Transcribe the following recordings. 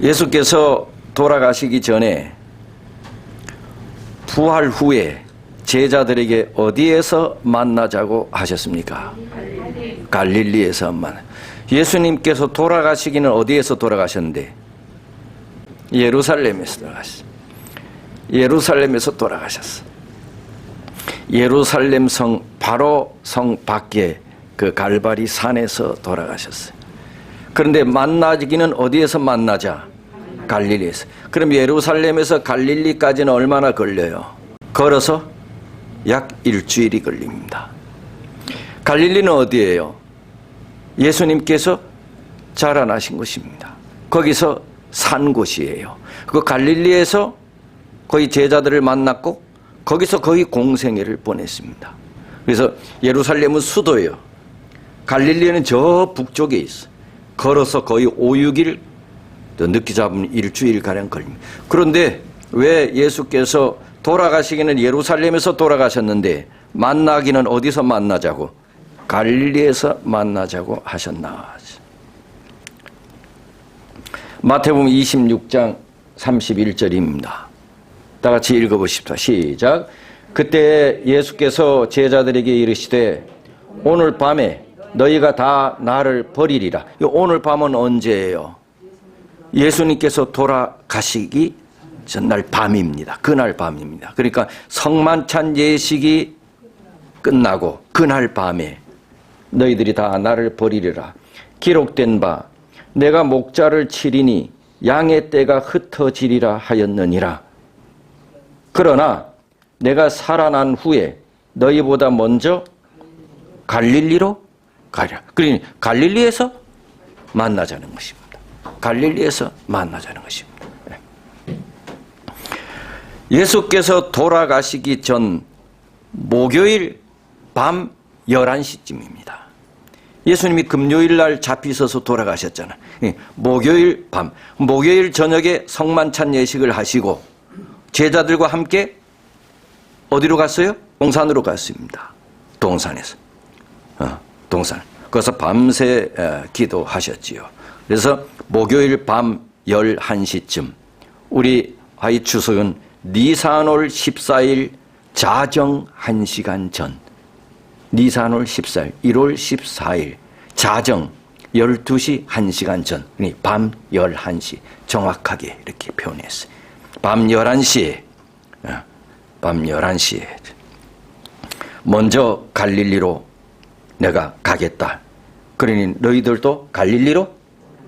예수께서 돌아가시기 전에 부활 후에 제자들에게 어디에서 만나자고 하셨습니까? 갈릴리에서 만나. 예수님께서 돌아가시기는 어디에서 돌아가셨는데? 예루살렘에서 돌아가셨어요. 예루살렘에서 돌아가셨어. 예루살렘 성, 바로 성 밖에 그 갈바리 산에서 돌아가셨어요. 그런데 만나기는 어디에서 만나자? 갈릴리에서. 그럼 예루살렘에서 갈릴리까지는 얼마나 걸려요? 걸어서 약 일주일이 걸립니다. 갈릴리는 어디예요? 예수님께서 자라나신 곳입니다. 거기서 산 곳이에요. 그 갈릴리에서 거의 제자들을 만났고 거기서 거의 공생애를 보냈습니다. 그래서 예루살렘은 수도예요. 갈릴리는 저 북쪽에 있어요. 걸어서 거의 5, 6일, 늦게 잡으면 일주일가량 걸립니다. 그런데 왜 예수께서 돌아가시기는 예루살렘에서 돌아가셨는데 만나기는 어디서 만나자고? 갈릴리에서 만나자고 하셨나? 마태복음 26장 31절입니다. 다 같이 읽어보십시오. 시작. 그때 예수께서 제자들에게 이르시되 오늘 밤에 너희가 다 나를 버리리라. 오늘 밤은 언제예요? 예수님께서 돌아가시기 전날 밤입니다. 그날 밤입니다. 그러니까 성만찬 예식이 끝나고 그날 밤에 너희들이 다 나를 버리리라. 기록된 바 내가 목자를 치리니 양의 떼가 흩어지리라 하였느니라. 그러나 내가 살아난 후에 너희보다 먼저 갈릴리로 가리라. 그러니 갈릴리에서 만나자는 것입니다. 갈릴리에서 만나자는 것입니다. 예수께서 돌아가시기 전 목요일 밤 11시쯤입니다. 예수님이 금요일 날 잡히셔서 돌아가셨잖아요. 목요일 밤, 목요일 저녁에 성만찬 예식을 하시고 제자들과 함께 어디로 갔어요? 동산으로 갔습니다. 동산에서. 동산. 거기서 밤새 기도하셨지요. 그래서 목요일 밤 11시쯤 우리 화이 추석은 니산월 14일 자정 1시간 전, 니산월 14일 1월 14일 자정 12시 1시간 전, 밤 11시 정확하게 이렇게 표현했어요. 밤 11시에 먼저 갈릴리로 내가 가겠다. 그러니 너희들도 갈릴리로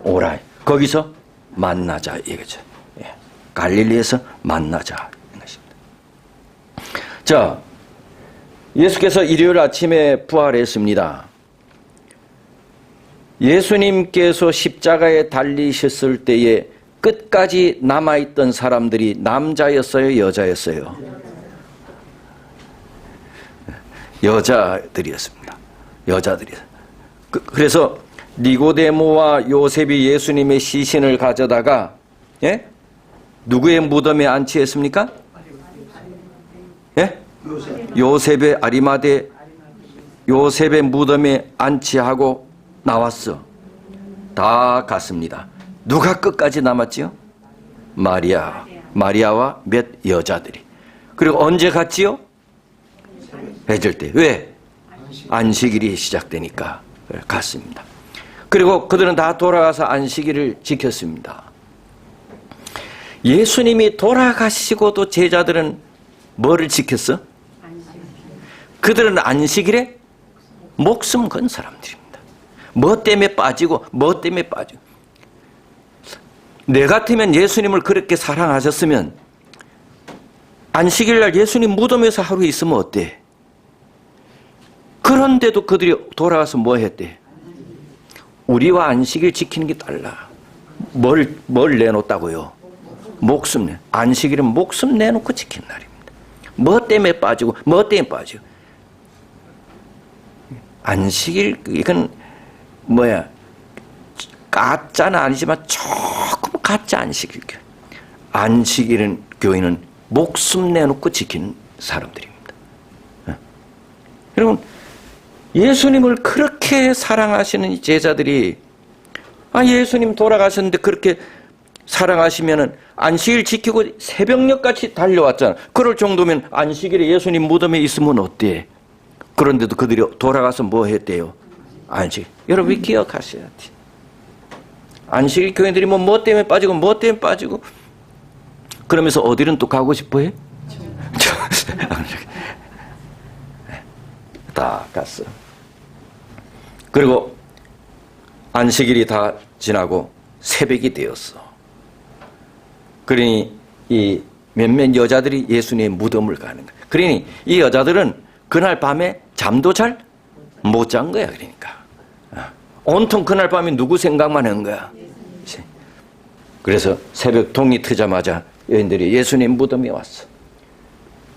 오라. 거기서 만나자 이거죠. 갈릴리에서 만나자 이것입니다. 자, 예수께서 일요일 아침에 부활했습니다. 예수님께서 십자가에 달리셨을 때에 끝까지 남아있던 사람들이 남자였어요, 여자였어요? 여자들이었습니다. 여자들이었어요. 그래서 니고데모와 요셉이 예수님의 시신을 가져다가 누구의 무덤에 안치했습니까? 요셉의 아리마대 요셉의 무덤에 안치하고 나왔어. 다 갔습니다. 누가 끝까지 남았지요? 마리아와 몇 여자들이. 그리고 언제 갔지요? 해질 때. 왜? 안식일이 시작되니까 갔습니다. 그리고 그들은 다 돌아가서 안식일을 지켰습니다. 예수님이 돌아가시고도 제자들은 뭐를 지켰어? 그들은 안식일에 목숨 건 사람들입니다. 뭐 때문에 빠지고 내 같으면 예수님을 그렇게 사랑하셨으면 안식일 날 예수님 무덤에서 하루 있으면 어때? 그런데도 그들이 돌아가서 뭐 했대? 우리와 안식일 지키는 게 달라. 뭘 내놓았다고요? 목숨 안식일은 목숨 내놓고 지킨 날입니다. 뭐 때문에 빠지고 안식일 이건 가짜는 아니지만 조금 가짜 안식일. 안식일은 교인은 목숨 내놓고 지키는 사람들입니다. 여러분, 예수님을 그렇게 사랑하시는 제자들이 예수님 돌아가셨는데 그렇게 사랑하시면은 안식일 지키고 새벽녘같이 달려왔잖아. 그럴 정도면 안식일에 예수님 무덤에 있으면 어때? 그런데도 그들이 돌아가서 뭐 했대요? 안식. 여러분 기억하셔야 돼. 안식일 교인들이 뭐 때문에 빠지고 뭐 때문에 빠지고 그러면서 어디는 또 가고 싶어해? 다 갔어. 그리고 안식일이 다 지나고 새벽이 되었어. 그러니 이 몇몇 여자들이 예수님의 무덤을 가는 거야. 그러니 이 여자들은 그날 밤에 잠도 잘 못 잔 거야. 그러니까 온통 그날 밤에 누구 생각만 한 거야. 그래서 새벽 동이 트자마자 여인들이 예수님 무덤에 왔어.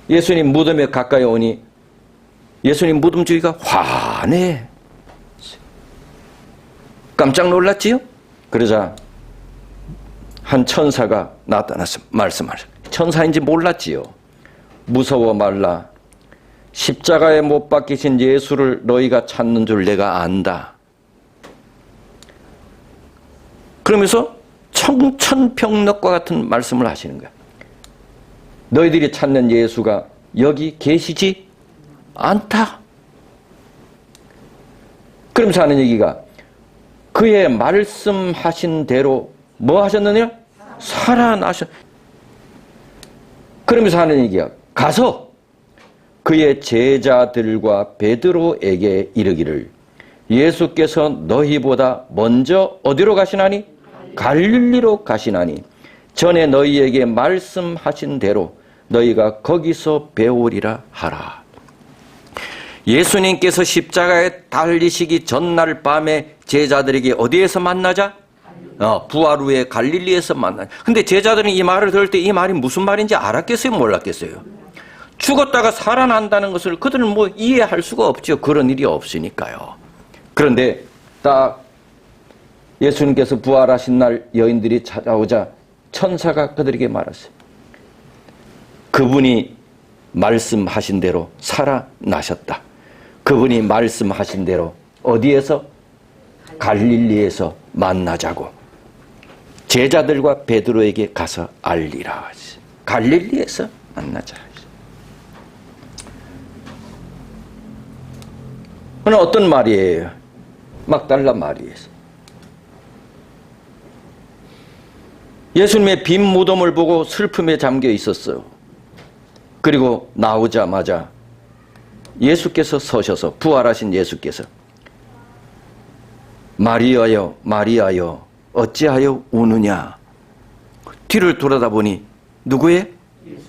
예수님 무덤에 가까이 오니 예수님 무덤 주위가 환해. 깜짝 놀랐지요? 그러자 한 천사가 나타나서 말씀하셨어요. 천사인지 몰랐지요. 무서워 말라. 십자가에 못 박히신 예수를 너희가 찾는 줄 내가 안다. 그러면서 청천벽력과 같은 말씀을 하시는 거야. 너희들이 찾는 예수가 여기 계시지 않다. 그러면서 하는 얘기가 그의 말씀하신 대로 뭐 하셨느냐? 살아나셨. 그러면서 하는 얘기가 가서 그의 제자들과 베드로에게 이르기를 예수께서 너희보다 먼저 어디로 가시나니? 갈릴리로 가시나니 전에 너희에게 말씀하신 대로 너희가 거기서 배우리라 하라. 예수님께서 십자가에 달리시기 전날 밤에 제자들에게 어디에서 만나자? 부활 후에 갈릴리에서 만나자. 근데 제자들은 이 말을 들을 때 이 말이 무슨 말인지 알았겠어요? 몰랐겠어요? 죽었다가 살아난다는 것을 그들은 뭐 이해할 수가 없죠. 그런 일이 없으니까요. 그런데 딱 예수님께서 부활하신 날 여인들이 찾아오자 천사가 그들에게 말했어요. 그분이 말씀하신 대로 살아나셨다. 그분이 말씀하신 대로 어디에서? 갈릴리에서 만나자고 제자들과 베드로에게 가서 알리라. 갈릴리에서 만나자. 그건 어떤 말이에요? 막달라 마리에서. 예수님의 빈 무덤을 보고 슬픔에 잠겨 있었어요. 그리고 나오자마자 예수께서 서셔서 부활하신 예수께서 마리아여 마리아여 어찌하여 우느냐. 뒤를 돌아다보니 누구예요?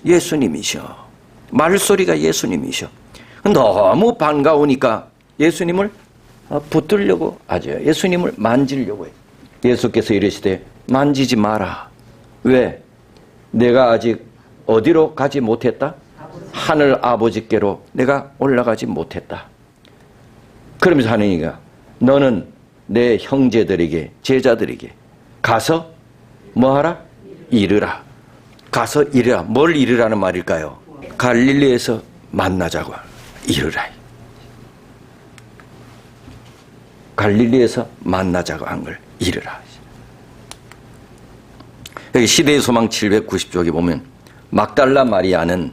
예수님이셔. 말소리가 예수님이셔. 너무 반가우니까 예수님을 붙들려고 하죠. 예수님을 만지려고 해요. 예수께서 이르시되 만지지 마라. 왜? 내가 아직 어디로 가지 못했다? 하늘 아버지께로 내가 올라가지 못했다. 그러면서 하는 얘기가 너는 내 형제들에게 제자들에게 가서 뭐하라? 이르라. 가서 이르라. 뭘 이르라는 말일까요? 갈릴리에서 만나자고 이르라. 갈릴리에서 만나자고 한 걸 이르라. 여기 시대의 소망 790쪽에 보면 막달라 마리아는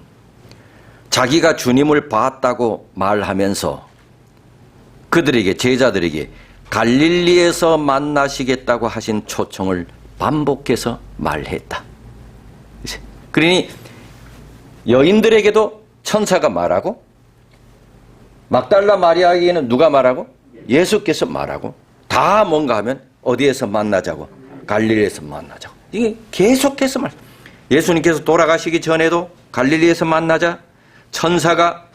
자기가 주님을 봤다고 말하면서 그들에게 제자들에게 갈릴리에서 만나시겠다고 하신 초청을 반복해서 말했다. 그러니 여인들에게도 천사가 말하고 막달라 마리아에게는 누가 말하고? 예수께서 말하고 다 뭔가 하면 어디에서 만나자고? 갈릴리에서 만나자고. 이게 계속해서 말. 예수님께서 돌아가시기 전에도 갈릴리에서 만나자. 천사가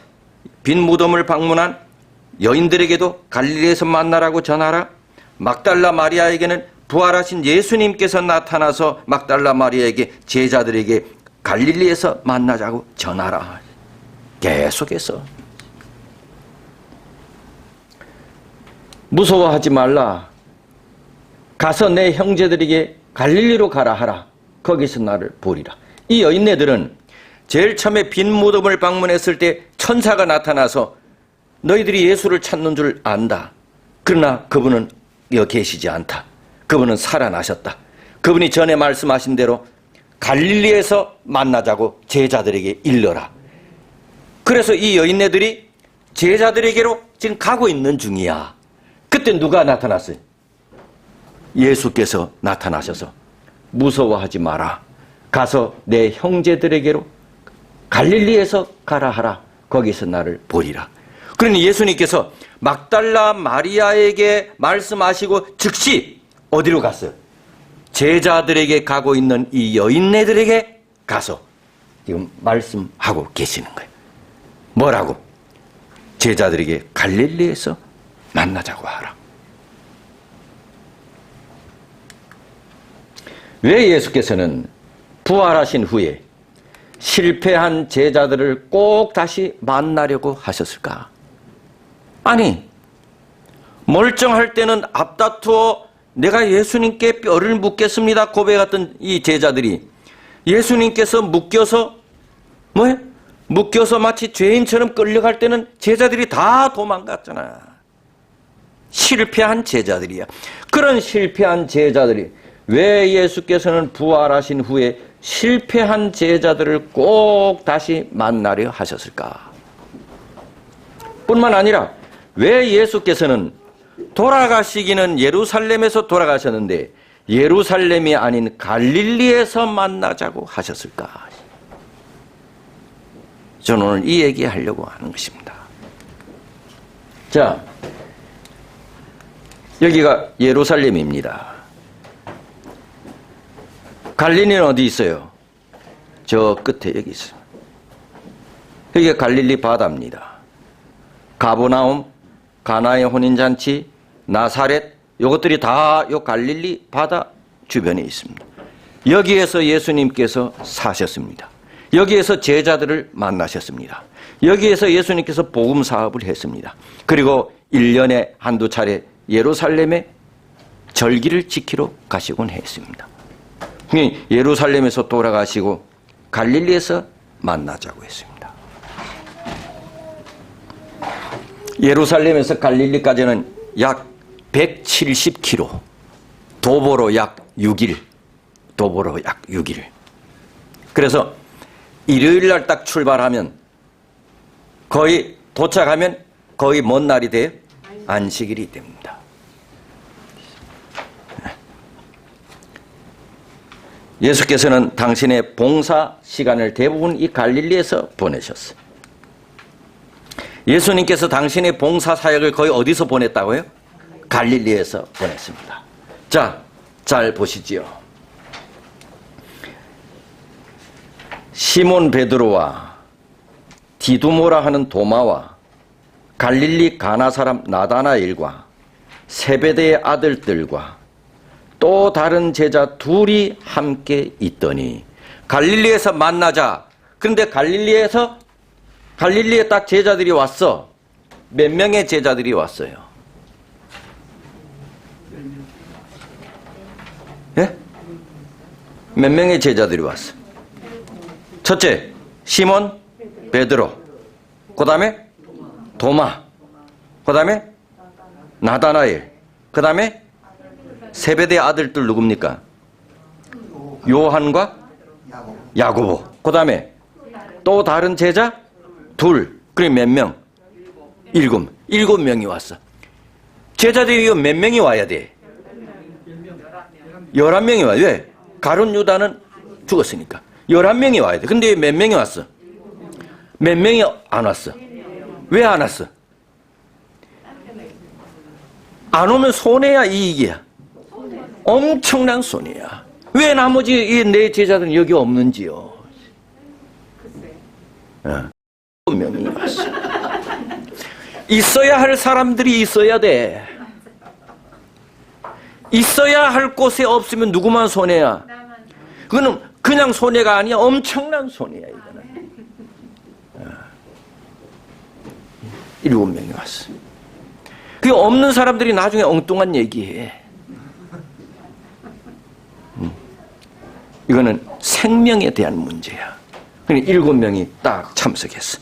빈 무덤을 방문한 여인들에게도 갈릴리에서 만나라고 전하라. 막달라 마리아에게는 부활하신 예수님께서 나타나서 막달라 마리아에게 제자들에게 갈릴리에서 만나자고 전하라. 계속해서. 무서워하지 말라. 가서 내 형제들에게 갈릴리로 가라 하라. 거기서 나를 보리라. 이 여인네들은 제일 처음에 빈 무덤을 방문했을 때 천사가 나타나서 너희들이 예수를 찾는 줄 안다. 그러나 그분은 여기 계시지 않다. 그분은 살아나셨다. 그분이 전에 말씀하신 대로 갈릴리에서 만나자고 제자들에게 일러라. 그래서 이 여인네들이 제자들에게로 지금 가고 있는 중이야. 그때 누가 나타났어요? 예수께서 나타나셔서 무서워하지 마라. 가서 내 형제들에게로 갈릴리에서 가라 하라. 거기서 나를 보리라. 그러니 예수님께서 막달라 마리아에게 말씀하시고 즉시 어디로 갔어요? 제자들에게 가고 있는 이 여인네들에게 가서 지금 말씀하고 계시는 거예요. 뭐라고? 제자들에게 갈릴리에서 만나자고 하라. 왜 예수께서는 부활하신 후에 실패한 제자들을 꼭 다시 만나려고 하셨을까? 아니, 멀쩡할 때는 앞다투어 내가 예수님께 뼈를 묻겠습니다 고백했던 이 제자들이 예수님께서 묶여서 마치 죄인처럼 끌려갈 때는 제자들이 다 도망갔잖아. 실패한 제자들이야. 그런 실패한 제자들이 왜 예수께서는 부활하신 후에 실패한 제자들을 꼭 다시 만나려 하셨을까? 뿐만 아니라 왜 예수께서는 돌아가시기는 예루살렘에서 돌아가셨는데 예루살렘이 아닌 갈릴리에서 만나자고 하셨을까? 저는 오늘 이 얘기하려고 하는 것입니다. 자, 여기가 예루살렘입니다. 갈릴리는 어디 있어요? 저 끝에 여기 있어요. 여기가 갈릴리 바다입니다. 가버나움, 가나의 혼인잔치, 나사렛, 이것들이 다 요 갈릴리 바다 주변에 있습니다. 여기에서 예수님께서 사셨습니다. 여기에서 제자들을 만나셨습니다. 여기에서 예수님께서 복음 사업을 했습니다. 그리고 1년에 한두 차례 예루살렘에 절기를 지키러 가시곤 했습니다. 예루살렘에서 돌아가시고 갈릴리에서 만나자고 했습니다. 예루살렘에서 갈릴리까지는 약 170km, 도보로 약 6일, 그래서 일요일 날 딱 출발하면 거의 도착하면 거의 먼 날이 돼요? 안식일이 됩니다. 예수께서는 당신의 봉사 시간을 대부분 이 갈릴리에서 보내셨어요. 예수님께서 당신의 봉사 사역을 거의 어디서 보냈다고요? 갈릴리에서 보냈습니다. 자, 잘 보시지요. 시몬 베드로와 디두모라 하는 도마와 갈릴리 가나 사람 나다나엘과 세베대의 아들들과 또 다른 제자 둘이 함께 있더니 갈릴리에서 만나자. 그런데 갈릴리에 딱 제자들이 왔어. 몇 명의 제자들이 왔어요? 예? 몇 명의 제자들이 왔어? 첫째, 시몬, 베드로. 그 다음에 도마. 그 다음에 나다나엘. 그 다음에 세베대 아들들 누굽니까? 요한과 야고보. 그 다음에 또 다른 제자 둘. 그래 몇 명? 일곱 명이 왔어. 제자들이 몇 명이 와야 돼? 11명이 와야 돼. 왜? 가룟 유다는 죽었으니까 11명이 와야 돼. 근데 몇 명이 왔어? 몇 명이 안 왔어? 왜 안 왔어? 안 오면 손해야 이익이야? 엄청난 손해야. 왜 나머지 이 네 제자들은 여기 없는지요? 7명이 왔어. 있어야 할 사람들이 있어야 돼. 있어야 할 곳에 없으면 누구만 손해야? 그거는 그냥 손해가 아니야. 엄청난 손해야 이거는. 7명이 왔어. 그게 없는 사람들이 나중에 엉뚱한 얘기해. 이거는 생명에 대한 문제야. 그러니까 7명이 딱 참석했어.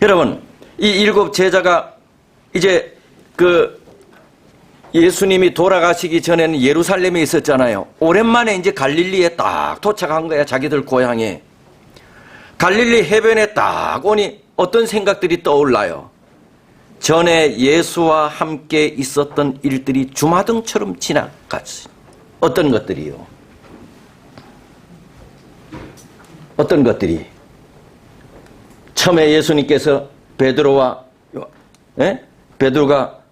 여러분, 이 7 제자가 이제 예수님이 돌아가시기 전에는 예루살렘에 있었잖아요. 오랜만에 이제 갈릴리에 딱 도착한 거야. 자기들 고향에. 갈릴리 해변에 딱 오니 어떤 생각들이 떠올라요. 전에 예수와 함께 있었던 일들이 주마등처럼 지나갔어요. 어떤 것들이요? 어떤 것들이? 처음에 예수님께서 베드로가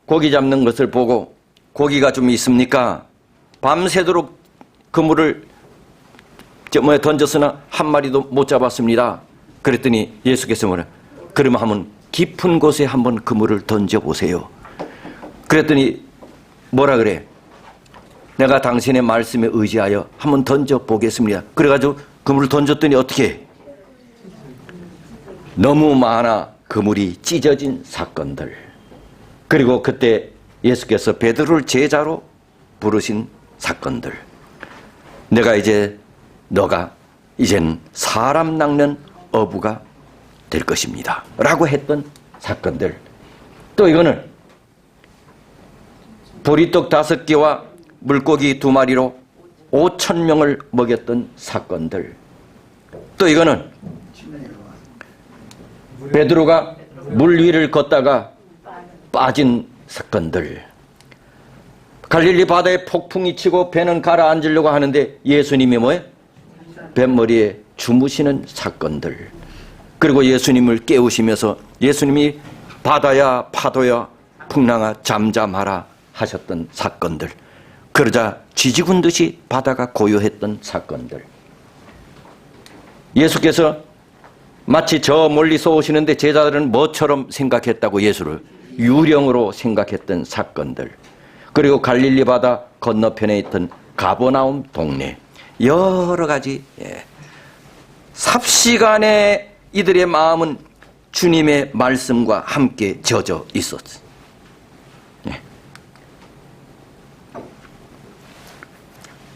고기 잡는 것을 보고 고기가 좀 있습니까? 밤새도록 그물을 던졌으나 한 마리도 못 잡았습니다. 그랬더니 예수께서 뭐라? 그러면 한번 깊은 곳에 한번 그물을 던져보세요. 그랬더니 뭐라 그래? 내가 당신의 말씀에 의지하여 한번 던져보겠습니다. 그래가지고 그물을 던졌더니 어떻게 해? 너무 많아 그물이 찢어진 사건들. 그리고 그때 예수께서 베드로를 제자로 부르신 사건들. 내가 너가 이젠 사람 낚는 어부가 될 것입니다 라고 했던 사건들. 또 이거는 보리떡 5개와 물고기 2마리로 5,000명을 먹였던 사건들. 또 이거는 베드로가 물 위를 걷다가 빠진 사건들. 갈릴리 바다에 폭풍이 치고 배는 가라앉으려고 하는데 예수님이 뭐예요? 뱃머리에 주무시는 사건들. 그리고 예수님을 깨우시면서 예수님이 바다야 파도야 풍랑아 잠잠하라 하셨던 사건들. 그러자 쥐지군 듯이 바다가 고요했던 사건들. 예수께서 마치 저 멀리서 오시는데 제자들은 뭐처럼 생각했다고? 예수를 유령으로 생각했던 사건들. 그리고 갈릴리 바다 건너편에 있던 가버나움 동네. 여러 가지. 삽시간에 이들의 마음은 주님의 말씀과 함께 젖어 있었어요.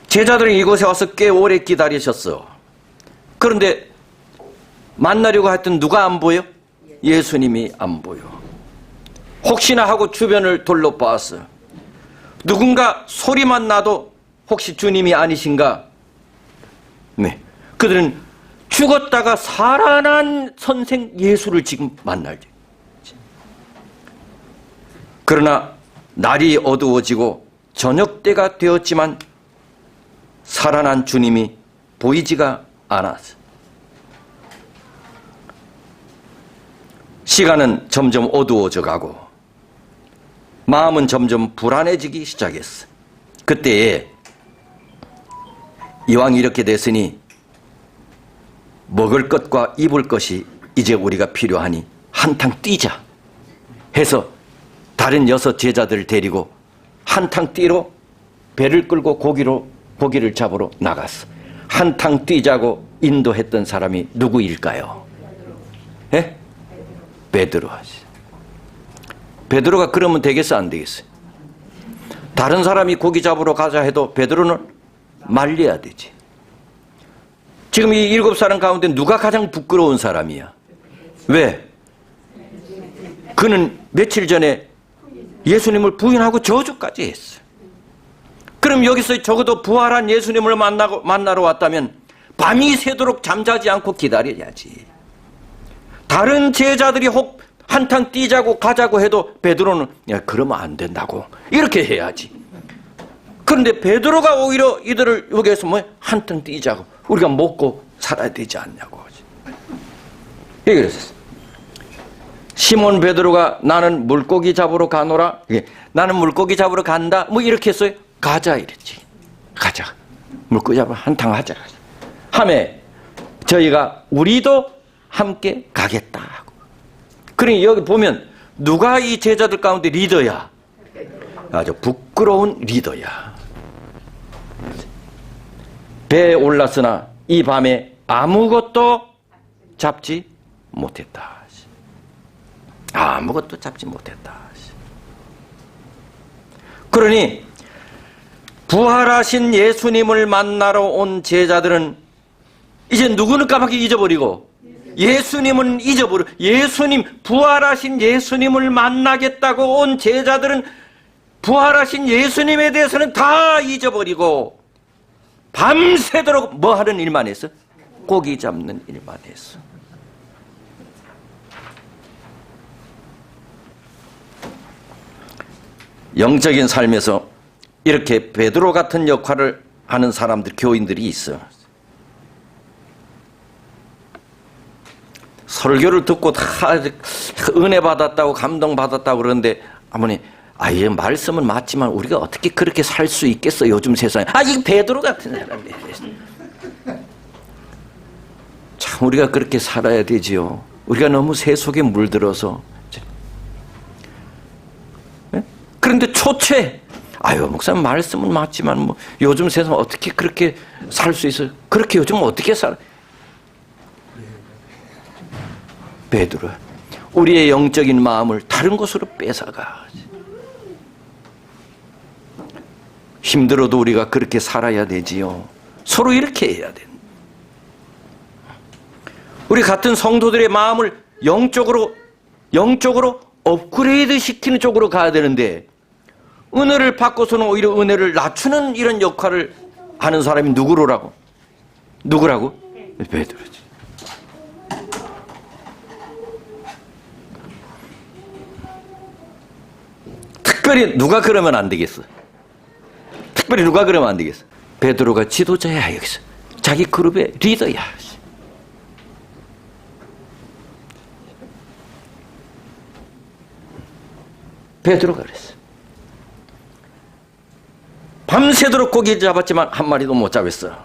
제자들은 이곳에 와서 꽤 오래 기다리셨어. 그런데 만나려고 했던 누가 안 보여? 예수님이 안 보여. 혹시나 하고 주변을 둘러봤어. 누군가 소리만 나도 혹시 주님이 아니신가? 네. 그들은 죽었다가 살아난 선생 예수를 지금 만날지. 그러나 날이 어두워지고 저녁때가 되었지만 살아난 주님이 보이지가 않았어. 시간은 점점 어두워져 가고 마음은 점점 불안해지기 시작했어. 그때에 이왕 이렇게 됐으니 먹을 것과 입을 것이 이제 우리가 필요하니 한탕 뛰자 해서 다른 6 제자들을 데리고 한탕 뛰러 배를 끌고 고기를 잡으러 나갔어. 한탕 뛰자고 인도했던 사람이 누구일까요? 예? 베드로. 베드로가 그러면 되겠어 안 되겠어요? 다른 사람이 고기 잡으러 가자 해도 베드로는 말려야 되지. 지금 이 7 가운데 누가 가장 부끄러운 사람이야? 왜? 그는 며칠 전에 예수님을 부인하고 저주까지 했어. 그럼 여기서 적어도 부활한 예수님을 만나러 왔다면 밤이 새도록 잠자지 않고 기다려야지. 다른 제자들이 혹 한탕 뛰자고 가자고 해도 베드로는 야 그러면 안 된다고 이렇게 해야지. 그런데 베드로가 오히려 이들을 여기에서 뭐 한탕 뛰자고 우리가 먹고 살아야 되지 않냐고. 이게 그랬었어. 시몬 베드로가 나는 물고기 잡으러 가노라. 나는 물고기 잡으러 간다. 뭐 이렇게 했어요. 가자 이랬지. 가자. 물고기 잡으러 한탕 하자. 하매 저희가 우리도 함께 가겠다 하고. 그러니 여기 보면 누가 이 제자들 가운데 리더야? 아주 부끄러운 리더야. 배에 올랐으나 이 밤에 아무것도 잡지 못했다. 아무것도 잡지 못했다. 그러니 부활하신 예수님을 만나러 온 제자들은 이제 누구는 까맣게 잊어버리고 예수님은 잊어버리고, 예수님 부활하신 예수님을 만나겠다고 온 제자들은 부활하신 예수님에 대해서는 다 잊어버리고 밤새도록 뭐 하는 일만 했어? 고기 잡는 일만 했어. 영적인 삶에서 이렇게 베드로 같은 역할을 하는 사람들, 교인들이 있어. 설교를 듣고 다 은혜 받았다고 감동 받았다고 그러는데 아버님, 이 말씀은 맞지만 우리가 어떻게 그렇게 살 수 있겠어 요즘 세상에. 이 베드로 같은 사람이. 참 우리가 그렇게 살아야 되지요. 우리가 너무 세속에 물들어서. 그런데 초췌. 목사님 말씀은 맞지만 뭐 요즘 세상 어떻게 그렇게 살 수 있어요? 그렇게 요즘 어떻게 살아? 베드로, 우리의 영적인 마음을 다른 곳으로 뺏어가. 힘들어도 우리가 그렇게 살아야 되지요. 서로 이렇게 해야 돼. 우리 같은 성도들의 마음을 영적으로 업그레이드 시키는 쪽으로 가야 되는데, 은혜를 받고서는 오히려 은혜를 낮추는 이런 역할을 하는 사람이 누구라고? 베드로지. 특별히 누가 그러면 안 되겠어? 베드로가 지도자야. 여기서 자기 그룹의 리더야. 베드로가 그랬어. 밤새도록 고기를 잡았지만 한 마리도 못 잡았어.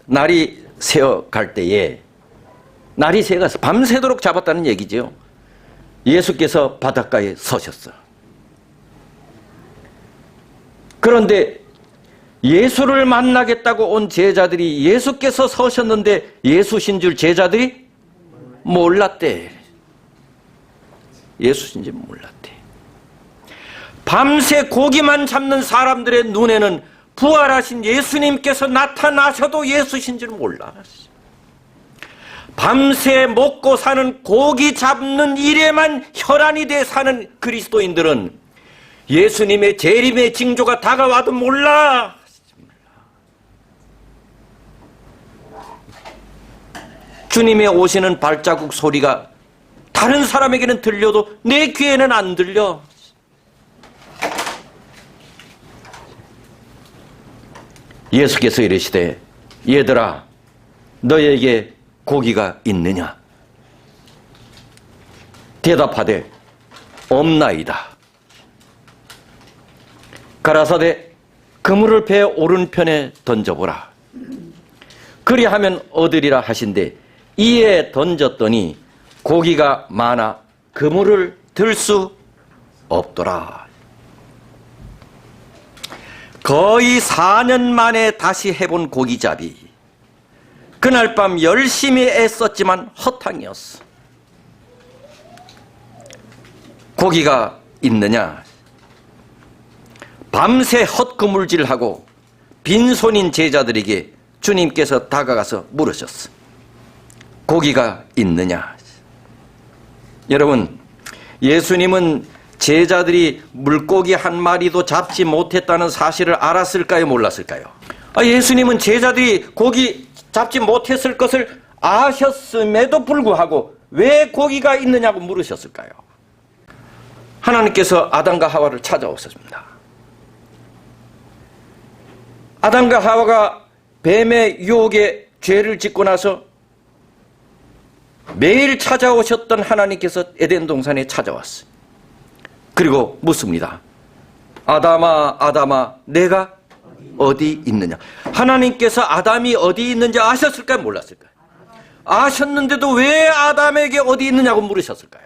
날이 새어갈 때에, 날이 새어가서 밤새도록 잡았다는 얘기죠. 예수께서 바닷가에 서셨어. 그런데 예수를 만나겠다고 온 제자들이 예수께서 서셨는데 예수신 줄 제자들이 몰랐대. 예수신 줄 몰랐대. 밤새 고기만 잡는 사람들의 눈에는 부활하신 예수님께서 나타나셔도 예수신 줄 몰라. 밤새 먹고 사는 고기 잡는 일에만 혈안이 돼 사는 그리스도인들은 예수님의 재림의 징조가 다가와도 몰라. 주님의 오시는 발자국 소리가 다른 사람에게는 들려도 내 귀에는 안 들려. 예수께서 이르시되, 얘들아, 너에게 고기가 있느냐? 대답하되 없나이다. 가라사대 그물을 배 오른편에 던져보라. 그리하면 얻으리라 하신대, 이에 던졌더니 고기가 많아 그물을 들 수 없더라. 거의 4년 만에 다시 해본 고기잡이. 그날 밤 열심히 애썼지만 허탕이었어. 고기가 있느냐? 밤새 헛그물질하고 빈손인 제자들에게 주님께서 다가가서 물으셨어. 고기가 있느냐? 여러분, 예수님은 제자들이 물고기 한 마리도 잡지 못했다는 사실을 알았을까요? 몰랐을까요? 예수님은 제자들이 고기 잡지 못했을 것을 아셨음에도 불구하고 왜 고기가 있느냐고 물으셨을까요? 하나님께서 아담과 하와를 찾아오셨습니다. 아담과 하와가 뱀의 유혹에 죄를 짓고 나서 매일 찾아오셨던 하나님께서 에덴 동산에 찾아왔어요. 그리고 묻습니다. 아담아, 아담아, 내가 어디 있느냐? 하나님께서 아담이 어디 있는지 아셨을까요? 몰랐을까요? 아셨는데도 왜 아담에게 어디 있느냐고 물으셨을까요?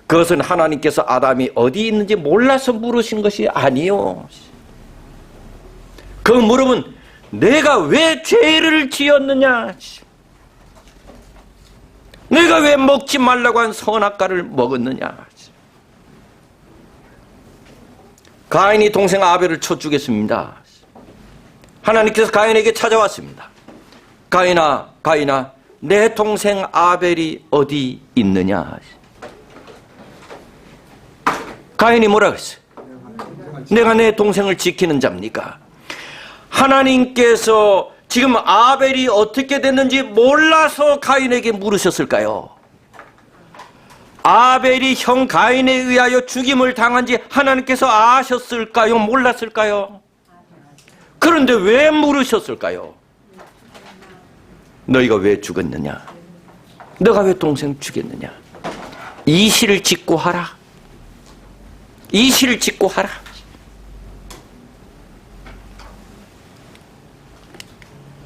그것은 하나님께서 아담이 어디 있는지 몰라서 물으신 것이 아니요. 그 물음은 내가 왜 죄를 지었느냐? 내가 왜 먹지 말라고 한 선악과를 먹었느냐? 가인이 동생 아벨을 쳐 죽였습니다. 하나님께서 가인에게 찾아왔습니다. 가인아, 가인아, 내 동생 아벨이 어디 있느냐? 가인이 뭐라 그랬어요? 내가 내 동생을 지키는 자입니까? 하나님께서 지금 아벨이 어떻게 됐는지 몰라서 가인에게 물으셨을까요? 아벨이 형 가인에 의하여 죽임을 당한지 하나님께서 아셨을까요? 몰랐을까요? 그런데 왜 물으셨을까요? 너희가 왜 죽었느냐? 너가 왜 동생 죽였느냐? 이실을 짓고 하라. 이실을 짓고 하라.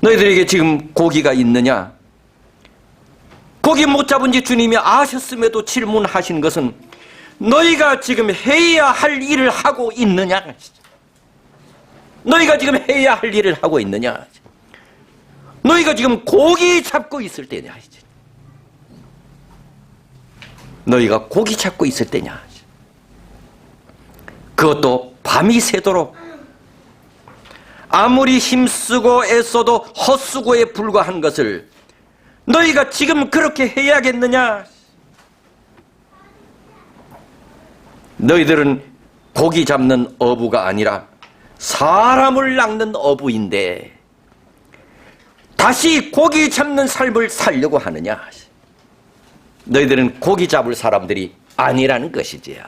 너희들에게 지금 고기가 있느냐? 고기 못 잡은지 주님이 아셨음에도 질문하신 것은 너희가 지금 해야 할 일을 하고 있느냐? 너희가 지금 해야 할 일을 하고 있느냐? 너희가 지금 고기 잡고 있을 때냐? 너희가 고기 잡고 있을 때냐? 그것도 밤이 새도록 아무리 힘쓰고 애써도 헛수고에 불과한 것을 너희가 지금 그렇게 해야겠느냐? 너희들은 고기 잡는 어부가 아니라 사람을 낚는 어부인데 다시 고기 잡는 삶을 살려고 하느냐? 너희들은 고기 잡을 사람들이 아니라는 것이지요.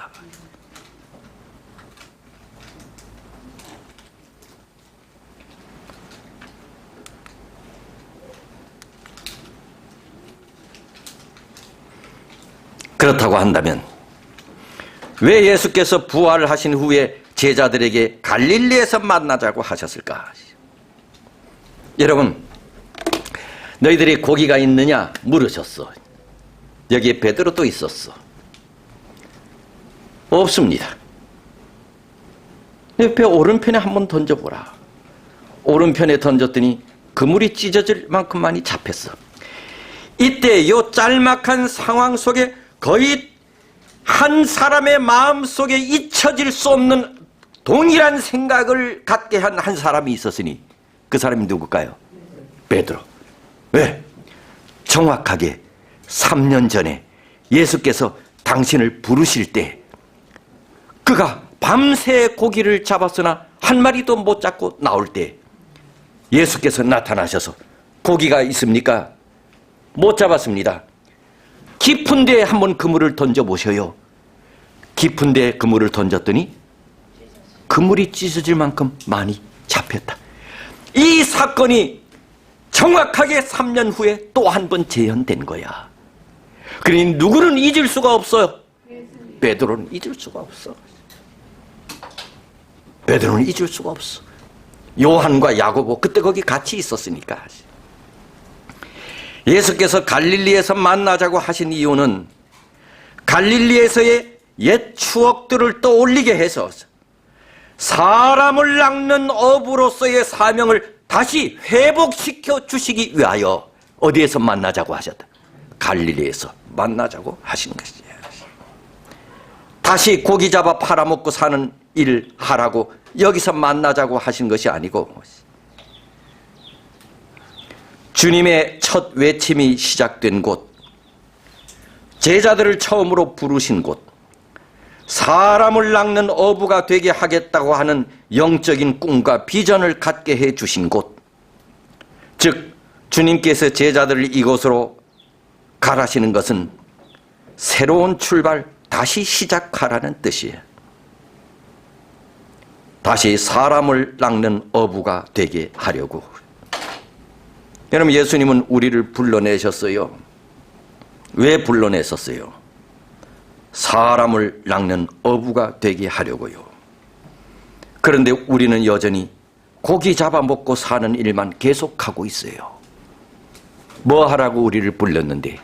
그렇다고 한다면 왜 예수께서 부활하신 후에 제자들에게 갈릴리에서 만나자고 하셨을까? 여러분, 너희들이 고기가 있느냐 물으셨어. 여기에 베드로도 있었어. 없습니다. 옆에 오른편에 한번 던져보라. 오른편에 던졌더니 그물이 찢어질 만큼만이 잡혔어. 이때 이 짤막한 상황 속에 거의 한 사람의 마음속에 잊혀질 수 없는 동일한 생각을 갖게 한 한 사람이 있었으니 그 사람이 누굴까요? 베드로. 왜? 정확하게 3년 전에 예수께서 당신을 부르실 때 그가 밤새 고기를 잡았으나 한 마리도 못 잡고 나올 때 예수께서 나타나셔서 고기가 있습니까? 못 잡았습니다. 깊은 데에 한번 그물을 던져보셔요. 깊은 데에 그물을 던졌더니 그물이 찢어질 만큼 많이 잡혔다. 이 사건이 정확하게 3년 후에 또 한 번 재현된 거야. 그러니 누구는 잊을 수가 없어요? 베드로는 잊을 수가 없어. 베드로는 잊을 수가 없어. 요한과 야고보 그때 거기 같이 있었으니까. 예수께서 갈릴리에서 만나자고 하신 이유는 갈릴리에서의 옛 추억들을 떠올리게 해서 사람을 낚는 어부로서의 사명을 다시 회복시켜 주시기 위하여 어디에서 만나자고 하셨다? 갈릴리에서 만나자고 하신 것이에요. 다시 고기 잡아 팔아먹고 사는 일 하라고 여기서 만나자고 하신 것이 아니고 주님의 첫 외침이 시작된 곳, 제자들을 처음으로 부르신 곳, 사람을 낚는 어부가 되게 하겠다고 하는 영적인 꿈과 비전을 갖게 해 주신 곳, 즉 주님께서 제자들을 이곳으로 가라시는 것은 새로운 출발, 다시 시작하라는 뜻이에요. 다시 사람을 낚는 어부가 되게 하려고. 여러분, 예수님은 우리를 불러내셨어요. 왜 불러내셨어요? 사람을 낚는 어부가 되게 하려고요. 그런데 우리는 여전히 고기 잡아먹고 사는 일만 계속하고 있어요. 뭐 하라고 우리를 불렀는데?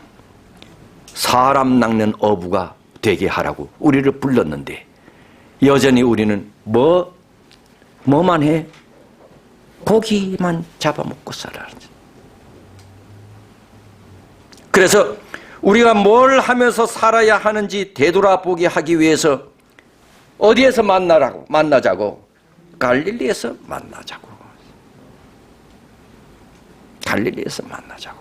사람 낚는 어부가 되게 하라고 우리를 불렀는데 여전히 우리는 뭐만 해? 고기만 잡아먹고 살아. 그래서 우리가 뭘 하면서 살아야 하는지 되돌아보게 하기 위해서 어디에서 만나자고? 갈릴리에서 만나자고. 갈릴리에서 만나자고.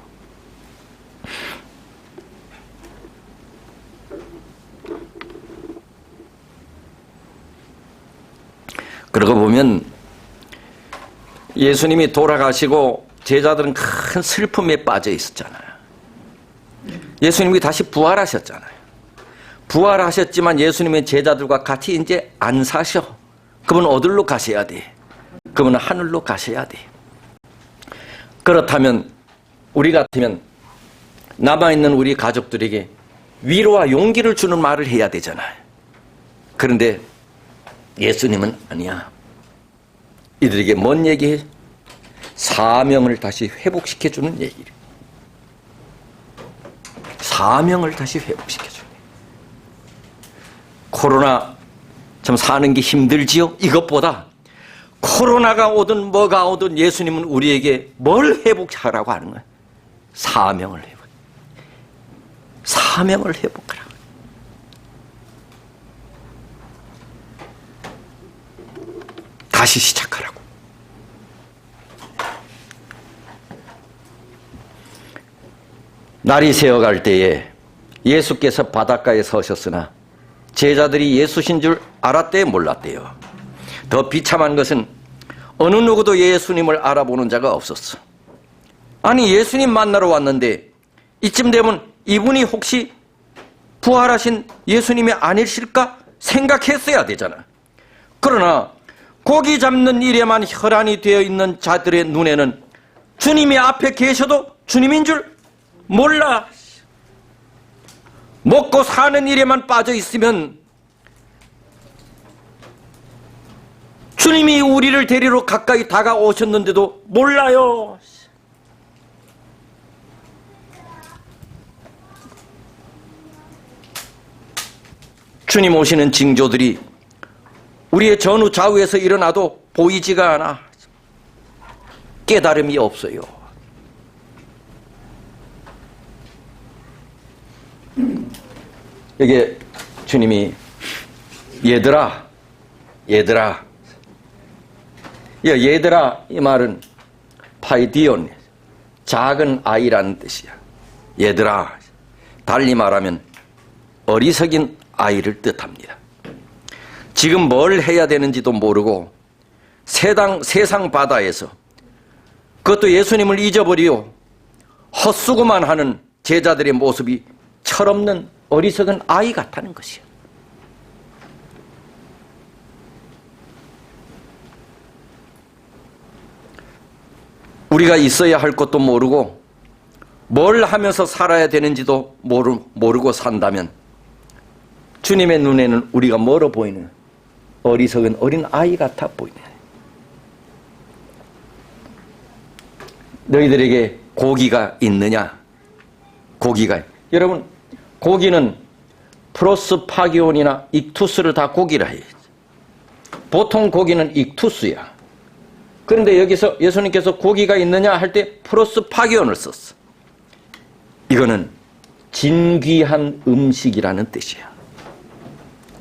그러고 보면 예수님이 돌아가시고 제자들은 큰 슬픔에 빠져 있었잖아요. 예수님이 다시 부활하셨잖아요. 부활하셨지만 예수님의 제자들과 같이 이제 안 사셔. 그분 어디로 가셔야 돼? 그분은 하늘로 가셔야 돼. 그렇다면 우리 같으면 남아있는 우리 가족들에게 위로와 용기를 주는 말을 해야 되잖아요. 그런데 예수님은 아니야. 이들에게 뭔 얘기해? 사명을 다시 회복시켜주는 얘기를. 사명을 다시 회복시켜주는. 코로나 좀 사는 게 힘들지요? 이것보다 코로나가 오든 뭐가 오든 예수님은 우리에게 뭘 회복하라고 하는 거예요? 사명을 회복. 사명을 회복하라고. 다시 시작하라고. 날이 새어갈 때에 예수께서 바닷가에 서셨으나 제자들이 예수신 줄 알았대요, 몰랐대요? 더 비참한 것은 어느 누구도 예수님을 알아보는 자가 없었어. 아니, 예수님 만나러 왔는데 이쯤 되면 이분이 혹시 부활하신 예수님이 아니실까 생각했어야 되잖아. 그러나 고기 잡는 일에만 혈안이 되어 있는 자들의 눈에는 주님이 앞에 계셔도 주님인 줄 몰라. 먹고 사는 일에만 빠져 있으면 주님이 우리를 데리러 가까이 다가오셨는데도 몰라요. 주님 오시는 징조들이 우리의 전후 좌우에서 일어나도 보이지가 않아. 깨달음이 없어요. 여기 주님이 얘들아 이 말은 파이디온, 작은 아이라는 뜻이야. 얘들아, 달리 말하면 어리석인 아이를 뜻합니다. 지금 뭘 해야 되는지도 모르고 세상 바다에서, 그것도 예수님을 잊어버리고 헛수고만 하는 제자들의 모습이 철없는 어리석은 아이 같다는 것이야. 우리가 있어야 할 것도 모르고 뭘 하면서 살아야 되는지도 모르고 산다면 주님의 눈에는 우리가 멀어 보이는 어리석은 어린 아이 같아 보이네. 너희들에게 고기가 있느냐? 고기가. 여러분, 고기는 프로스파기온이나 익투스를 다 고기라 해요. 보통 고기는 익투스야. 그런데 여기서 예수님께서 고기가 있느냐 할 때 프로스파기온을 썼어. 이거는 진귀한 음식이라는 뜻이야.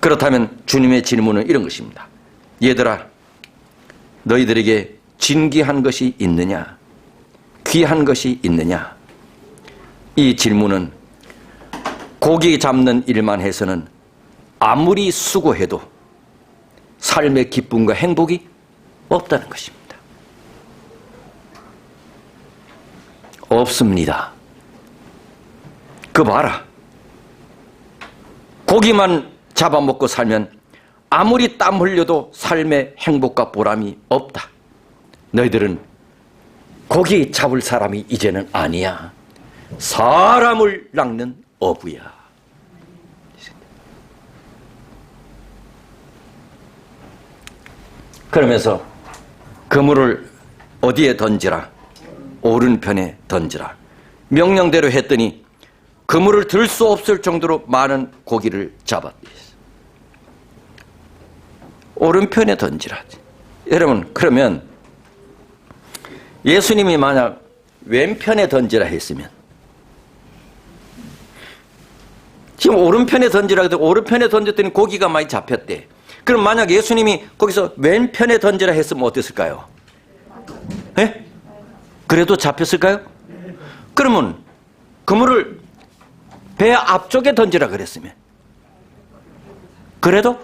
그렇다면 주님의 질문은 이런 것입니다. 얘들아, 너희들에게 진귀한 것이 있느냐? 귀한 것이 있느냐? 이 질문은 고기 잡는 일만 해서는 아무리 수고해도 삶의 기쁨과 행복이 없다는 것입니다. 없습니다. 그 봐라. 고기만 잡아먹고 살면 아무리 땀 흘려도 삶의 행복과 보람이 없다. 너희들은 고기 잡을 사람이 이제는 아니야. 사람을 낚는 어부야. 그러면서 그물을 어디에 던지라? 오른편에 던지라. 명령대로 했더니 그물을 들 수 없을 정도로 많은 고기를 잡았대. 오른편에 던지라. 여러분, 그러면 예수님이 만약 왼편에 던지라 했으면, 지금 오른편에 던지라 해도 오른편에 던졌더니 고기가 많이 잡혔대. 그럼 만약 예수님이 거기서 왼편에 던지라 했으면 어땠을까요? 예? 그래도 잡혔을까요? 그러면 그물을 배 앞쪽에 던지라 그랬으면, 그래도?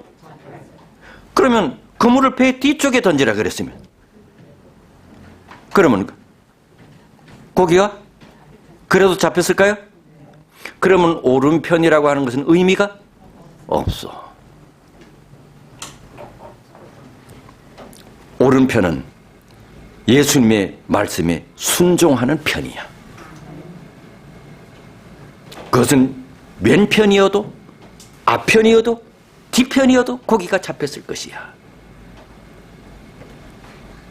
그러면 그물을 배 뒤쪽에 던지라 그랬으면, 그러면 고기가 그래도 잡혔을까요? 그러면 오른편이라고 하는 것은 의미가 없어. 오른편은 예수님의 말씀에 순종하는 편이야. 그것은 왼편이어도 앞편이어도 뒤편이어도 고기가 잡혔을 것이야.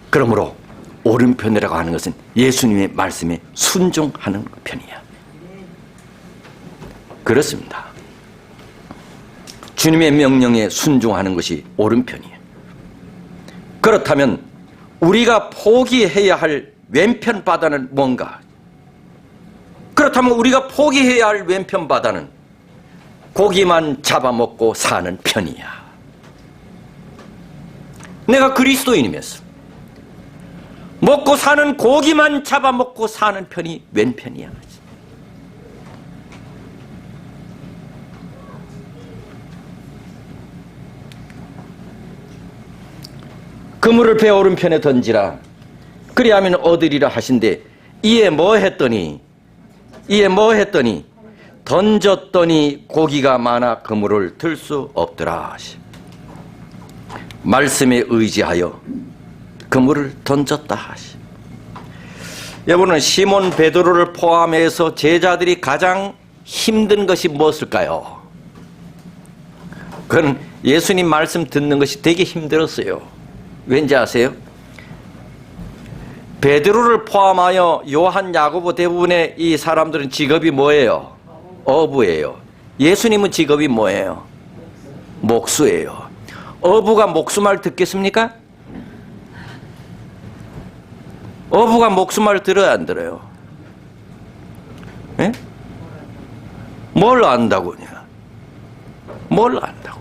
그러므로 오른편이라고 하는 것은 예수님의 말씀에 순종하는 편이야. 그렇습니다. 주님의 명령에 순종하는 것이 오른편이에요. 그렇다면 우리가 포기해야 할 왼편 바다는 뭔가? 그렇다면 우리가 포기해야 할 왼편 바다는 고기만 잡아먹고 사는 편이야. 내가 그리스도인이면서 먹고 사는 고기만 잡아먹고 사는 편이 왼편이야. 그물을 배 오른편에 던지라. 그리하면 얻으리라 하신대. 이에 뭐 했더니 던졌더니 고기가 많아 그물을 들 수 없더라. 말씀에 의지하여 그물을 던졌다. 여러분은 시몬 베드로를 포함해서 제자들이 가장 힘든 것이 무엇일까요? 그건 예수님 말씀 듣는 것이 되게 힘들었어요. 왠지 아세요? 베드로를 포함하여 요한, 야고보 대부분의 이 사람들은 직업이 뭐예요? 어부예요. 예수님은 직업이 뭐예요? 목수예요. 어부가 목수말 듣겠습니까? 어부가 목수말 들어야 안 들어요? 예? 뭘 안다고냐? 뭘 안다고?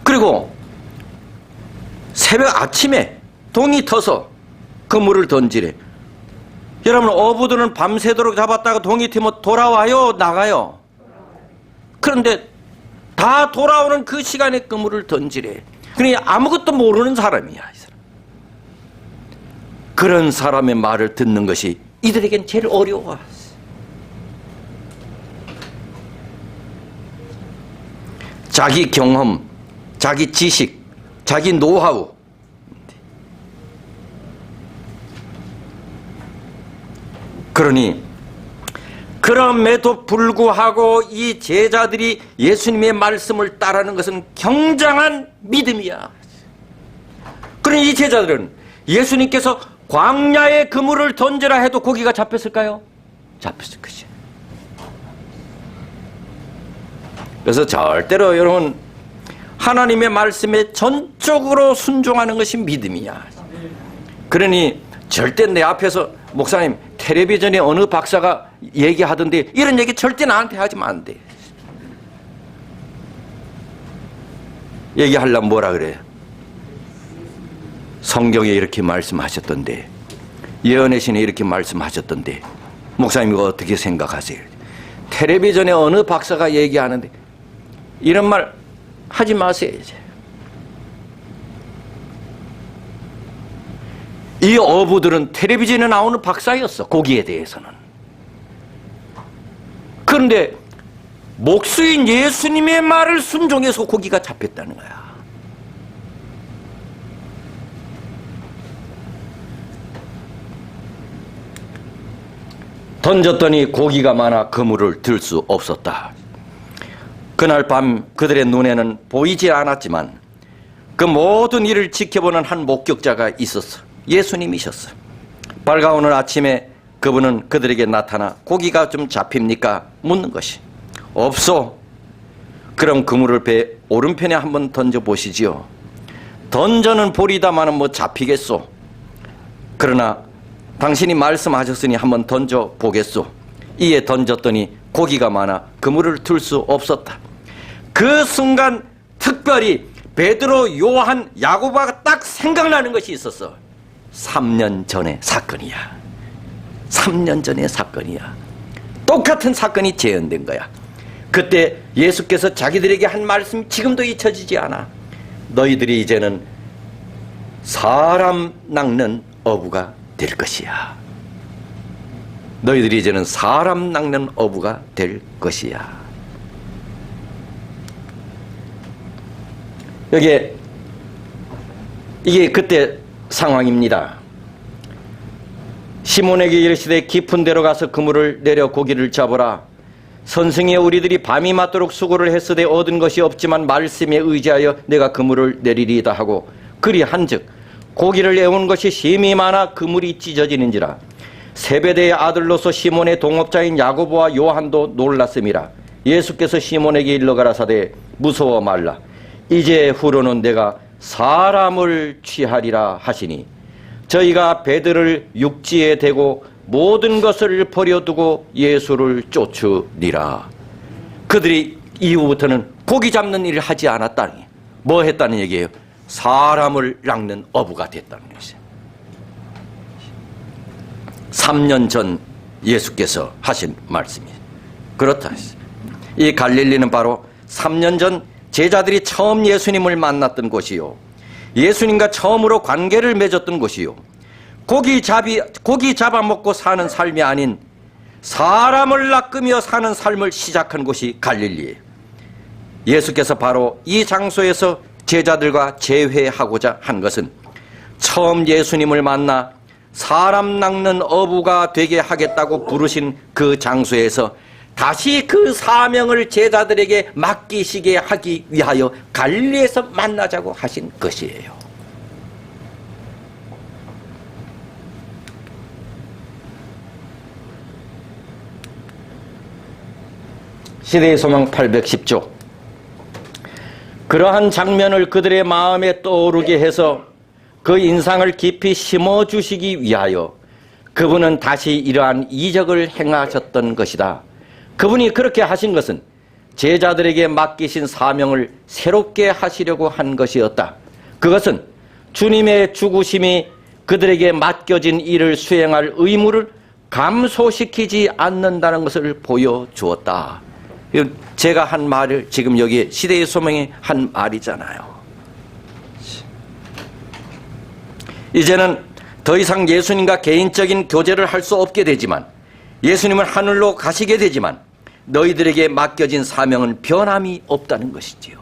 그리고 새벽 아침에 동이 터서 그물을 던지래. 여러분, 어부들은 밤새도록 잡았다가 동이 트면 돌아와요, 나가요? 그런데 다 돌아오는 그 시간에 그물을 던지래. 그러니 아무것도 모르는 사람이야, 이 사람. 그런 사람의 말을 듣는 것이 이들에겐 제일 어려워. 자기 경험, 자기 지식, 자기 노하우. 그러니 그럼에도 불구하고 이 제자들이 예수님의 말씀을 따르는 것은 굉장한 믿음이야. 그러니 이 제자들은 예수님께서 광야에 그물을 던져라 해도 고기가 잡혔을까요? 잡혔을 것이야. 그래서 절대로 여러분, 하나님의 말씀에 전적으로 순종하는 것이 믿음이야. 그러니 절대 내 앞에서 목사님 텔레비전에 어느 박사가 얘기하던데 이런 얘기 절대 나한테 하지면 안 돼. 얘기하려면 뭐라 그래? 성경에 이렇게 말씀하셨던데, 예언의 신에 이렇게 말씀하셨던데, 목사님 이거 어떻게 생각하세요? 텔레비전에 어느 박사가 얘기하는데 이런 말 하지 마세요. 이제. 이 어부들은 텔레비전에 나오는 박사였어, 고기에 대해서는. 그런데 목수인 예수님의 말을 순종해서 고기가 잡혔다는 거야. 던졌더니 고기가 많아 그물을 들 수 없었다. 그날 밤 그들의 눈에는 보이지 않았지만 그 모든 일을 지켜보는 한 목격자가 있었어. 예수님이셨어. 밝아오는 아침에 그분은 그들에게 나타나 고기가 좀 잡힙니까? 묻는 것이. 없소. 그럼 그물을 배 오른편에 한번 던져보시지요. 던져는 보리다마는 뭐 잡히겠소. 그러나 당신이 말씀하셨으니 한번 던져보겠소. 이에 던졌더니 고기가 많아 그물을 들 수 없었다. 그 순간 특별히 베드로, 요한, 야고보가 딱 생각나는 것이 있었어. 3년 전의 사건이야. 3년 전의 사건이야. 똑같은 사건이 재현된 거야. 그때 예수께서 자기들에게 한 말씀이 지금도 잊혀지지 않아. 너희들이 이제는 사람 낚는 어부가 될 것이야. 너희들이 이제는 사람 낚는 어부가 될 것이야. 이게 그때 상황입니다. 시몬에게 이르시되 깊은 데로 가서 그물을 내려 고기를 잡으라. 선생이여 우리들이 밤이 맞도록 수고를 했으되 얻은 것이 없지만 말씀에 의지하여 내가 그물을 내리리이다 하고 그리 한즉 고기를 애운 것이 심히 많아 그물이 찢어지는지라. 세베대의 아들로서 시몬의 동업자인 야고보와 요한도 놀랐음이라. 예수께서 시몬에게 일러 가라사대 무서워 말라. 이제 후로는 내가 사람을 취하리라 하시니 저희가 배들을 육지에 대고 모든 것을 버려두고 예수를 쫓으리라. 그들이 이후부터는 고기 잡는 일을 하지 않았다니 뭐 했다는 얘기예요? 사람을 낚는 어부가 됐다는 것이에요. 3년 전 예수께서 하신 말씀이에요. 그렇다. 이 갈릴리는 바로 3년 전 제자들이 처음 예수님을 만났던 곳이요, 예수님과 처음으로 관계를 맺었던 곳이요, 고기 잡아먹고 사는 삶이 아닌 사람을 낚으며 사는 삶을 시작한 곳이 갈릴리예요. 예수께서 바로 이 장소에서 제자들과 재회하고자 한 것은 처음 예수님을 만나 사람 낚는 어부가 되게 하겠다고 부르신 그 장소에서 다시 그 사명을 제자들에게 맡기시게 하기 위하여 갈릴리에서 만나자고 하신 것이에요. 시대의 소망 810조. 그러한 장면을 그들의 마음에 떠오르게 해서 그 인상을 깊이 심어주시기 위하여 그분은 다시 이러한 이적을 행하셨던 것이다. 그분이 그렇게 하신 것은 제자들에게 맡기신 사명을 새롭게 하시려고 한 것이었다. 그것은 주님의 죽으심이 그들에게 맡겨진 일을 수행할 의무를 감소시키지 않는다는 것을 보여주었다. 제가 한 말을 지금 여기 시대의 소명이 한 말이잖아요. 이제는 더 이상 예수님과 개인적인 교제를 할 수 없게 되지만, 예수님은 하늘로 가시게 되지만 너희들에게 맡겨진 사명은 변함이 없다는 것이지요.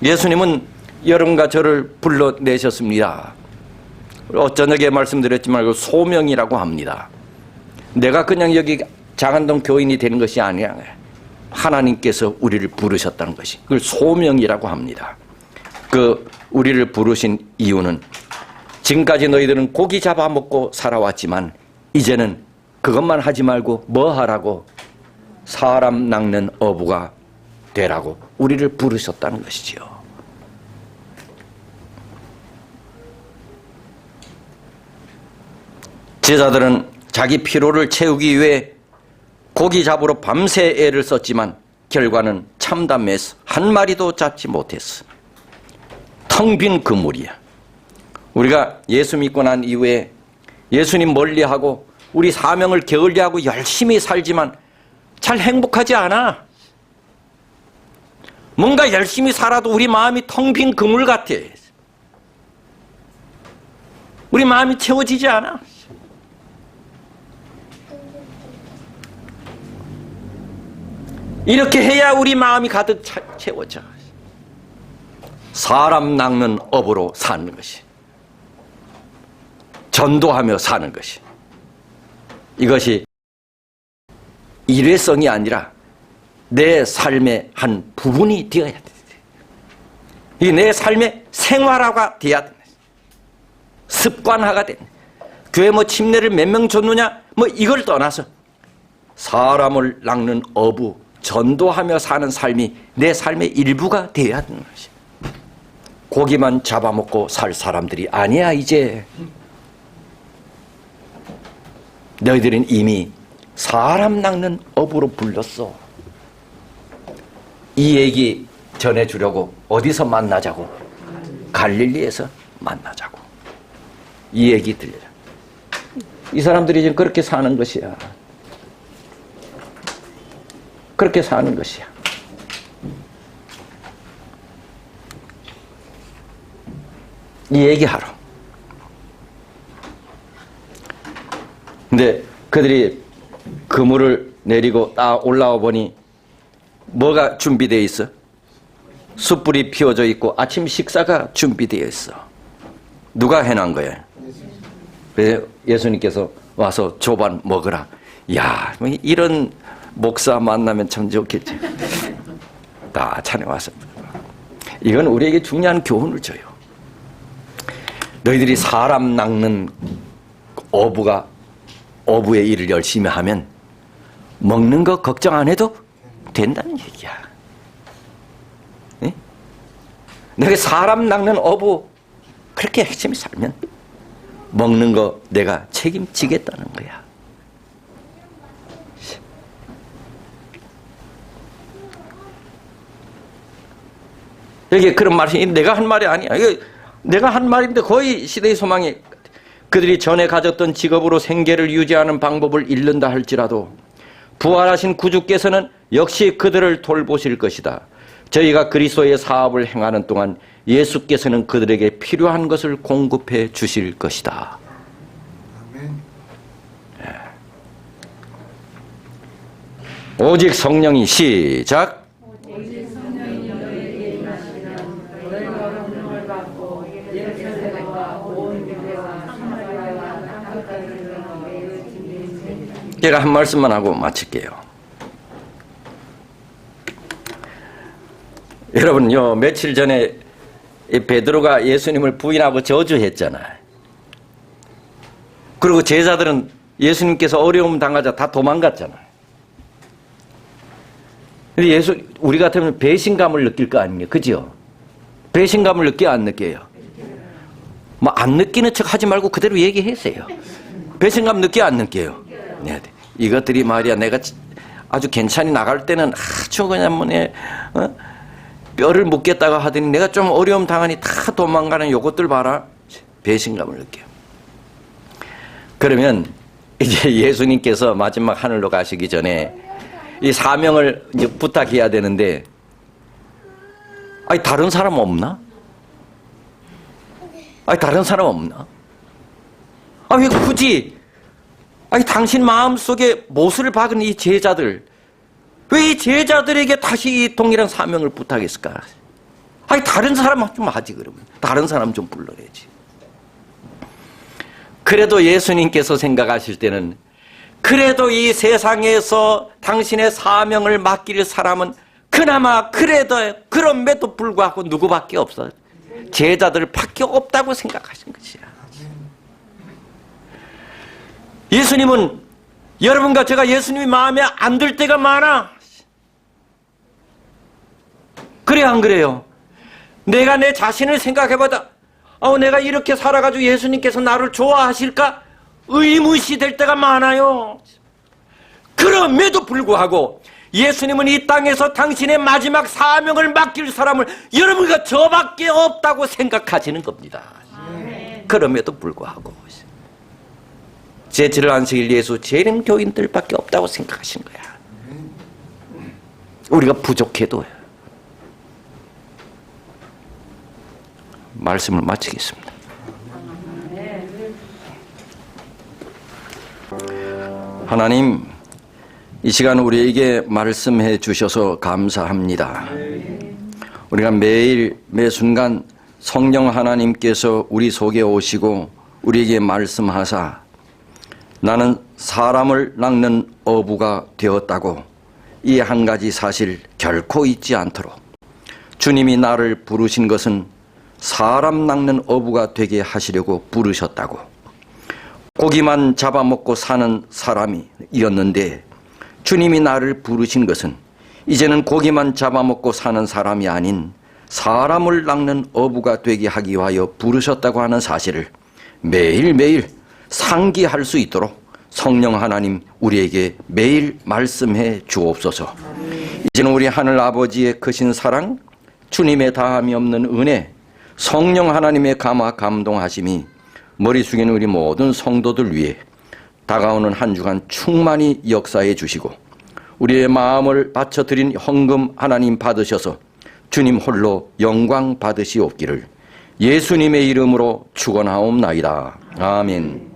예수님은 여러분과 저를 불러내셨습니다. 저녁에 말씀드렸지만 소명이라고 합니다. 내가 그냥 여기 장안동 교인이 되는 것이 아니라 하나님께서 우리를 부르셨다는 것이, 그걸 소명이라고 합니다. 우리를 부르신 이유는 지금까지 너희들은 고기 잡아먹고 살아왔지만 이제는 그것만 하지 말고 뭐 하라고? 사람 낚는 어부가 되라고 우리를 부르셨다는 것이지요. 제자들은 자기 피로를 채우기 위해 고기 잡으러 밤새 애를 썼지만 결과는 참담해서 한 마리도 잡지 못했어. 텅 빈 그물이야. 우리가 예수 믿고 난 이후에 예수님 멀리하고 우리 사명을 게을리하고 열심히 살지만 잘 행복하지 않아. 뭔가 열심히 살아도 우리 마음이 텅 빈 그물 같아. 우리 마음이 채워지지 않아. 이렇게 해야 우리 마음이 가득 채워져. 사람 낚는 업으로 사는 것이, 전도하며 사는 것이, 이것이 일회성이 아니라 내 삶의 한 부분이 되어야 돼. 이게 내 삶의 생활화가 되어야 돼. 습관화가 돼. 교회 침례를 몇 명 줬느냐 이걸 떠나서 사람을 낚는 어부, 전도하며 사는 삶이 내 삶의 일부가 되어야 되는 것이. 고기만 잡아먹고 살 사람들이 아니야. 이제 너희들은 이미 사람 낚는 어부로 불렀어. 이 얘기 전해주려고 어디서 만나자고? 갈릴리에서 만나자고. 이 얘기 들려라. 이 사람들이 지금 그렇게 사는 것이야. 그렇게 사는 것이야. 이 얘기하러. 근데 그들이 그물을 내리고 딱 올라와 보니 뭐가 준비되어 있어? 숯불이 피워져 있고 아침 식사가 준비되어 있어. 누가 해놓은 거야? 예수님께서 와서 조반 먹으라. 야, 이런 목사 만나면 참 좋겠지. 다 차려와서. 이건 우리에게 중요한 교훈을 줘요. 너희들이 사람 낚는 어부의 일을 열심히 하면 먹는 거 걱정 안 해도 된다는 얘기야. 네? 내가 사람 낚는 어부 그렇게 열심히 살면 먹는 거 내가 책임지겠다는 거야. 이게 그런 말이 내가 한 말이 아니야. 이게 내가 한 말인데 거의 시대의 소망이 그들이 전에 가졌던 직업으로 생계를 유지하는 방법을 잃는다 할지라도 부활하신 구주께서는 역시 그들을 돌보실 것이다. 저희가 그리스도의 사업을 행하는 동안 예수께서는 그들에게 필요한 것을 공급해 주실 것이다. 오직 성령이 시작. 제가 한 말씀만 하고 마칠게요. 여러분요, 며칠 전에 베드로가 예수님을 부인하고 저주했잖아요. 그리고 제자들은 예수님께서 어려움 당하자 다 도망갔잖아요. 근데 우리 같으면 배신감을 느낄 거 아닙니까? 그죠? 배신감을 느껴 안 느껴요? 뭐 안 느끼는 척 하지 말고 그대로 얘기하세요. 배신감 느껴 안 느껴요? 네, 이것들이 말이야 내가 아주 괜찮이 나갈 때는 아주 그냥 뭐네 뼈를 묻겠다고 하더니 내가 좀 어려움 당하니 다 도망가는 요것들 봐라. 배신감을 느껴요. 그러면 이제 예수님께서 마지막 하늘로 가시기 전에 이 사명을 이제 부탁해야 되는데 아니 다른 사람 없나? 아니 다른 사람 없나? 아 왜 굳이 아니 당신 마음속에 못을 박은 이 제자들 왜 이 제자들에게 다시 이 동일한 사명을 부탁했을까? 아니 다른 사람 좀 하지 그러면 다른 사람 좀 불러내지. 그래도 예수님께서 생각하실 때는 그래도 이 세상에서 당신의 사명을 맡길 사람은 그나마 그래도 그럼에도 불구하고 누구밖에 없어. 제자들밖에 없다고 생각하신 것이야. 예수님은 여러분과 제가 예수님이 마음에 안 들 때가 많아. 그래 안 그래요? 내가 내 자신을 생각해봐도 내가 이렇게 살아가지고 예수님께서 나를 좋아하실까? 의무시 될 때가 많아요. 그럼에도 불구하고 예수님은 이 땅에서 당신의 마지막 사명을 맡길 사람을 여러분과 저밖에 없다고 생각하시는 겁니다. 그럼에도 불구하고 제7일 안식일 예수 재림 교인들밖에 없다고 생각하신 거야. 우리가 부족해도 말씀을 마치겠습니다. 하나님, 이 시간 우리에게 말씀해 주셔서 감사합니다. 우리가 매일 매 순간 성령 하나님께서 우리 속에 오시고 우리에게 말씀하사 나는 사람을 낚는 어부가 되었다고 이 한 가지 사실 결코 잊지 않도록 주님이 나를 부르신 것은 사람 낚는 어부가 되게 하시려고 부르셨다고 고기만 잡아먹고 사는 사람이었는데 주님이 나를 부르신 것은 이제는 고기만 잡아먹고 사는 사람이 아닌 사람을 낚는 어부가 되게 하기 위하여 부르셨다고 하는 사실을 매일매일 상기할 수 있도록 성령 하나님 우리에게 매일 말씀해 주옵소서. 이제는 우리 하늘 아버지의 크신 사랑, 주님의 다함이 없는 은혜, 성령 하나님의 감화 감동하심이 머리 숙이는 우리 모든 성도들 위해 다가오는 한 주간 충만히 역사해 주시고 우리의 마음을 바쳐드린 헌금 하나님 받으셔서 주님 홀로 영광 받으시옵기를 예수님의 이름으로 축원하옵나이다. 아멘.